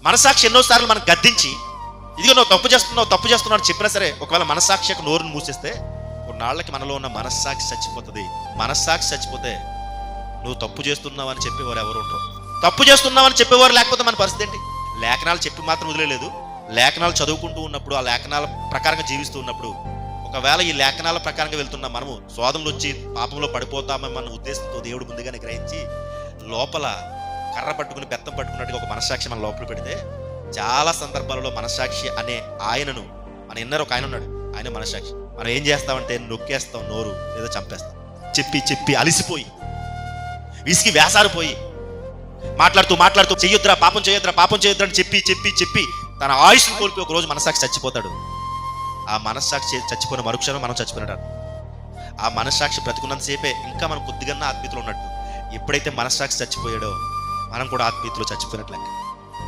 మనస్సాక్షి ఎన్నోసార్లు మనకు గద్దించి, ఇదిగో నువ్వు తప్పు చేస్తున్నావు చెప్పినా సరే, ఒకవేళ మనస్సాక్షి నోరుని మూసేస్తే కొన్నాళ్ళకి మనలో ఉన్న మనస్సాక్షి చచ్చిపోతుంది. మనస్సాక్షి చచ్చిపోతే నువ్వు తప్పు చేస్తున్నావు అని చెప్పేవారు ఎవరు ఉంటారు? తప్పు చేస్తున్నావు అని చెప్పేవారు లేకపోతే మన పరిస్థితి ఏంటి? లేఖనాలు చెప్పి మాత్రం వదిలేదు. లేఖనాలు చదువుకుంటూ ఉన్నప్పుడు, ఆ లేఖనాల ప్రకారంగా జీవిస్తూ ఉన్నప్పుడు, ఒకవేళ ఈ లేఖనాల ప్రకారంగా వెళ్తున్న మనము శోధనలు వచ్చి పాపంలో పడిపోతామన్న ఉద్దేశంతో దేవుడు ముందుగానే గ్రహించి లోపల కర్ర పట్టుకుని బెత్తం పట్టుకున్నట్టుగా ఒక మనస్సాక్షి మన లోపల పెడితే, చాలా సందర్భాలలో మనస్సాక్షి అనే ఆయనను, మన ఇన్నర్ ఒక ఆయన ఉన్నాడు, ఆయన మనస్సాక్షి. మనం ఏం చేస్తామంటే నొక్కేస్తాం నోరు, లేదా చంపేస్తాం. చెప్పి అలిసిపోయి విసిగి వేసారిపోయి మాట్లాడుతూ చెయ్యొద్దురా పాపం చేయొద్దురా అని చెప్పి తన ఆయుష్ను కోల్పోయి ఒక రోజు మనస్సాక్షి చచ్చిపోతాడు. ఆ మనస్సాక్షి చచ్చిపోయిన మరుక్షణం మనం చచ్చిపోయినాడు. ఆ మనస్సాక్షి బ్రతికున్నంతసేపే ఇంకా మనం కొద్దిగా ఆత్మీయతలో ఉన్నట్టు. ఎప్పుడైతే మనస్సాక్షి చచ్చిపోయాడో మనం కూడా ఆత్మీయతలో చచ్చిపోయినట్లు లెక్క.